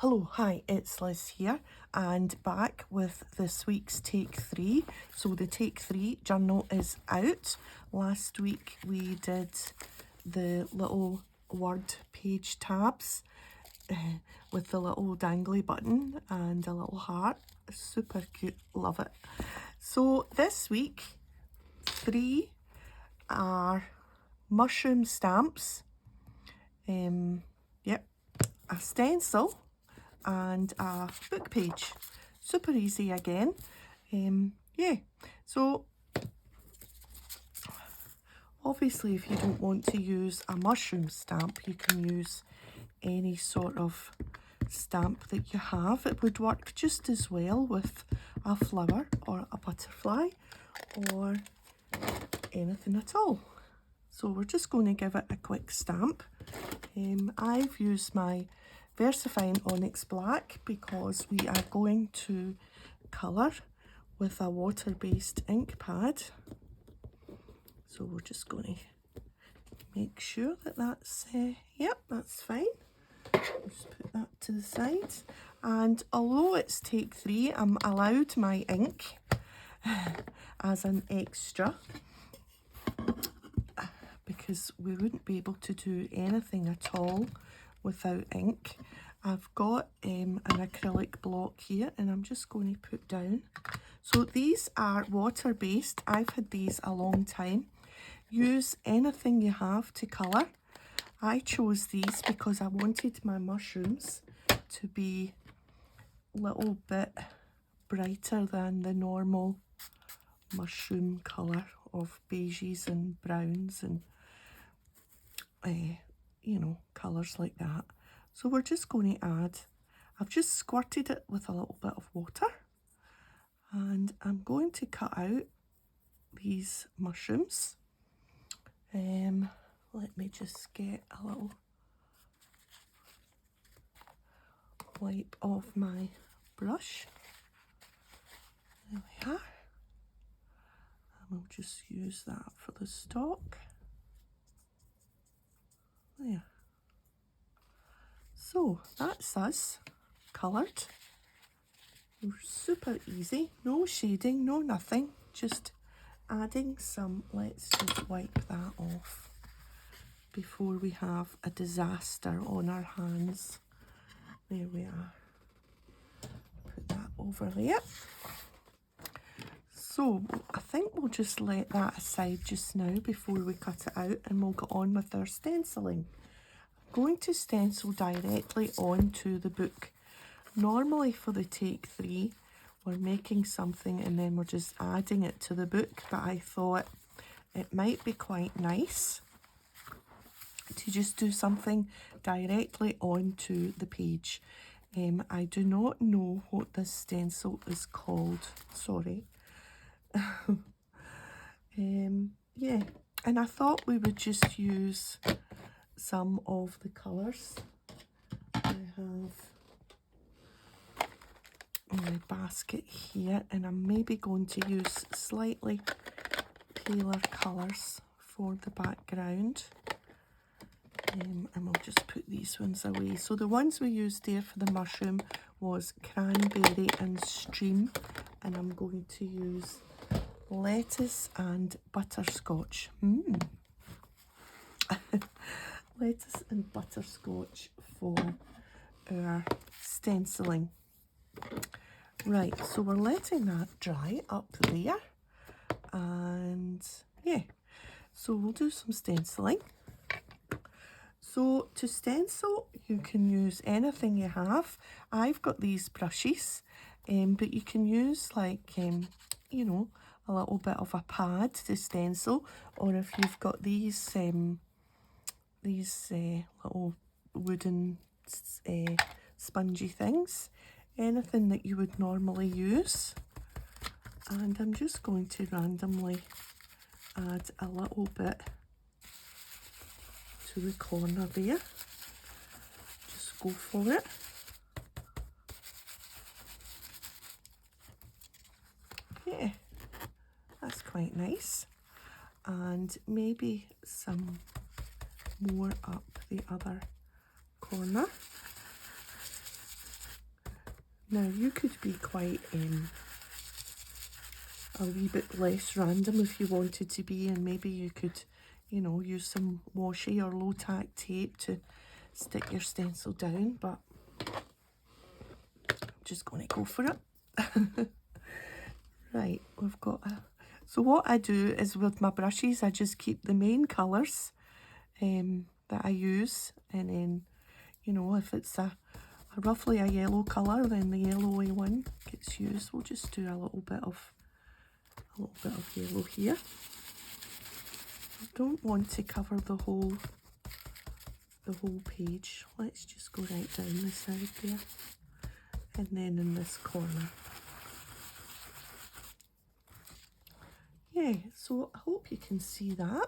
Hello, hi, it's Liz here and back with this week's take 3. So the take 3 journal is out. Last week we did the little word page tabs with the little dangly button and a little heart. Super cute, love it. So this week 3 are mushroom stamps, yep, a stencil and a book page. Super easy again. Yeah, so obviously if you don't want to use a mushroom stamp, you can use any sort of stamp that you have. It would work just as well with a flower or a butterfly or anything at all. So we're just going to give it a quick stamp. I've used my VersaFine Onyx Black because we are going to colour with a water-based ink pad. So we're just going to make sure that that's, yep, that's fine. Just put that to the side. And although it's take 3, I'm allowed my ink as an extra, because we wouldn't be able to do anything at all without ink. I've got an acrylic block here and I'm just going to put down. So these are water based. I've had these a long time. Use anything you have to colour. I chose these because I wanted my mushrooms to be a little bit brighter than the normal mushroom colour of beiges and browns and you know, colours like that. So we're just going to add, I've just squirted it with a little bit of water and I'm going to cut out these mushrooms. Let me just get a little wipe off my brush. There we are. And we'll just use that for the stalk. There. So that's us coloured. Super easy, no shading, no nothing, just adding some. Let's just wipe that off before we have a disaster on our hands. There we are. Put that over there. So I think we'll just let that aside just now before we cut it out and we'll get on with our stenciling. I'm going to stencil directly onto the book. Normally for the take 3, we're making something and then we're just adding it to the book, but I thought it might be quite nice to just do something directly onto the page. I do not know what this stencil is called, sorry. Yeah, and I thought we would just use some of the colours I have in my basket here, and I'm maybe going to use slightly paler colours for the background. And we'll just put these ones away. So the ones we used there for the mushroom was cranberry and stream, and I'm going to use lettuce and butterscotch. Lettuce and butterscotch for our stenciling. Right, so we're letting that dry up there, and yeah, so we'll do some stenciling. So to stencil, you can use anything you have. I've got these brushes, but you can use like, you know, a little bit of a pad to stencil, or if you've got these little wooden spongy things, anything that you would normally use. And I'm just going to randomly add a little bit to the corner there. Just go for it. Yeah, that's quite nice. And maybe some more up the other corner. Now you could be quite a wee bit less random if you wanted to be, and maybe you could, you know, use some washi or low tack tape to stick your stencil down, but I'm just going to go for it. Right, we've got so what I do is with my brushes, I just keep the main colours that I use, and then, you know, if it's a roughly a yellow colour, then the yellowy one gets used. We'll just do a little bit of yellow here. I don't want to cover the whole page. Let's just go right down the side there, and then in this corner. Yeah, so I hope you can see that.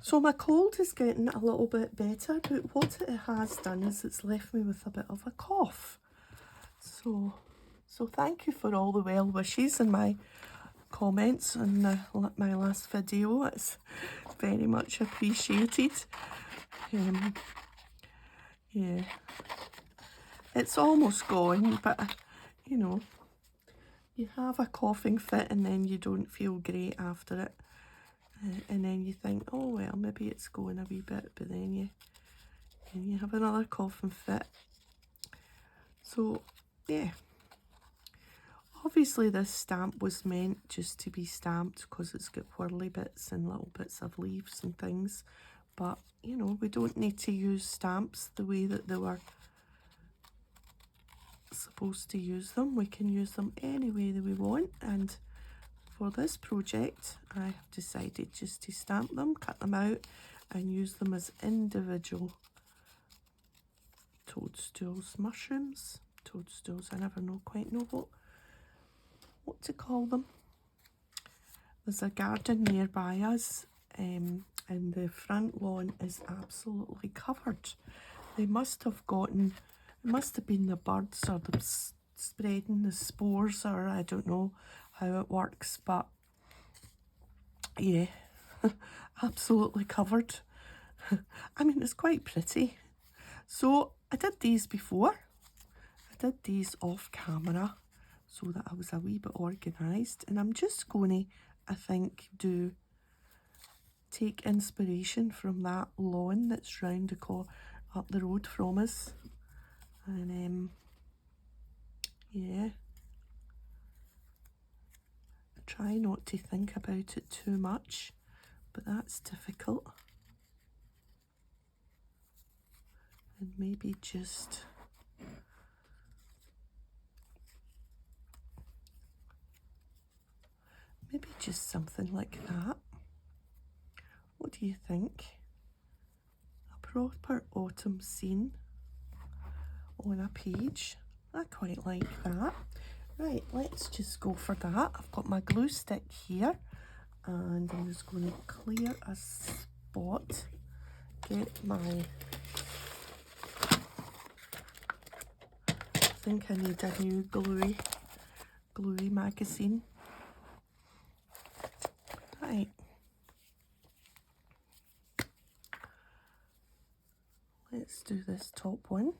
So my cold is getting a little bit better, but what it has done is it's left me with a bit of a cough. So thank you for all the well wishes and my comments on my last video. It's very much appreciated. Yeah, it's almost gone, but you know, you have a coughing fit and then you don't feel great after it, and then you think, oh well, maybe it's going a wee bit, but then you have another coughing fit. So yeah, obviously this stamp was meant just to be stamped because it's got whirly bits and little bits of leaves and things, but you know, we don't need to use stamps the way that they were supposed to use them. We can use them any way that we want, and for this project I have decided just to stamp them, cut them out and use them as individual toadstools, mushrooms, toadstools, I never quite know what to call them. There's a garden nearby us, and the front lawn is absolutely covered. They must have gotten, it must have been the birds or the spreading the spores, or I don't know how it works, but yeah, absolutely covered. I mean, it's quite pretty. So I did these before. I did these off camera so that I was a wee bit organised, and I'm just going to, I think, take inspiration from that lawn that's round up the road from us, and yeah, try not to think about it too much, but that's difficult. And maybe just something like that. What do you think? A proper autumn scene on a page. I quite like that. Right, let's just go for that. I've got my glue stick here, and I'm just going to clear a spot, get my, I think I need a new gluey magazine. Right. Let's do this top one.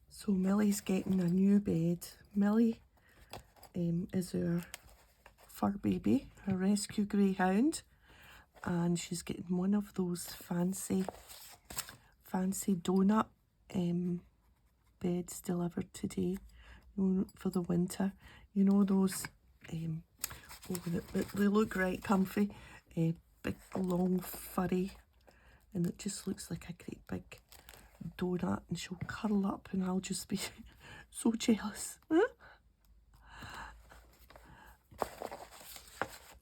So Millie's getting a new bed. Millie is our fur baby, a rescue greyhound, and she's getting one of those fancy donut beds delivered today, for the winter. You know, those they look right comfy, big long furry, and it just looks like a great big donut, and she'll curl up and I'll just be so jealous.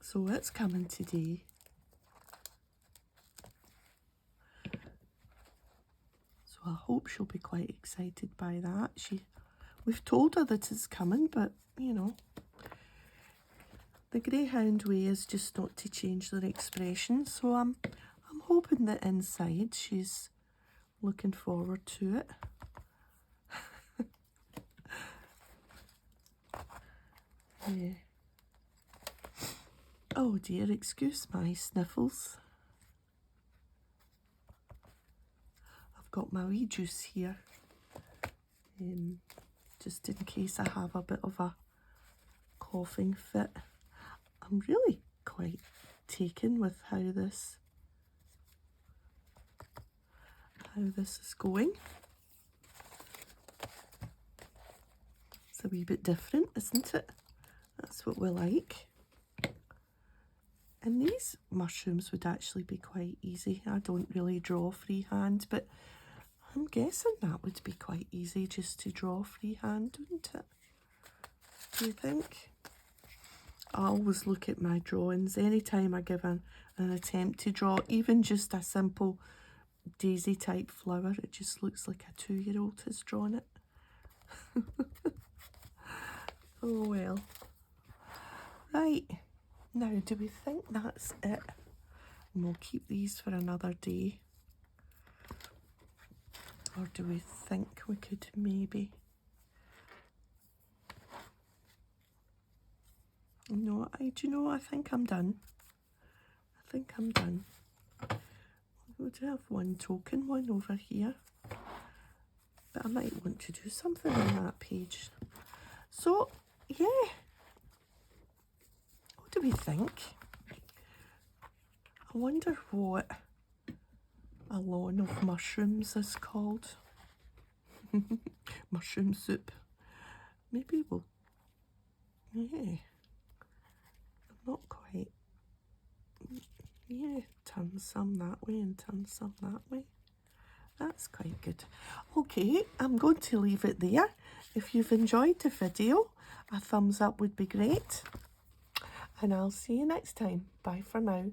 So it's coming today. So I hope she'll be quite excited by that. We've told her that it's coming, but you know, the greyhound way is just not to change their expression. So I'm hoping that inside she's looking forward to it. Yeah. Oh dear, excuse my sniffles. I've got my wee juice here, just in case I have a bit of a coughing fit. I'm really quite taken with how this is going. It's a wee bit different, isn't it? That's what we like. And these mushrooms would actually be quite easy. I don't really draw freehand, but I'm guessing that would be quite easy just to draw freehand, wouldn't it? Do you think? I always look at my drawings anytime I give an attempt to draw, even just a simple daisy type flower. It just looks like a 2-year-old has drawn it. Oh well. Right, now do we think that's it? And we'll keep these for another day. Or do we think we could maybe... No, do you know, I think I'm done. I think I'm done. We do have one token one over here, but I might want to do something on that page. So, yeah. What do we think? I wonder what a lawn of mushrooms is called. Mushroom soup. Maybe we'll... Yeah. Not quite. Yeah, turn some that way and turn some that way. That's quite good. Okay, I'm going to leave it there. If you've enjoyed the video, a thumbs up would be great. And I'll see you next time. Bye for now.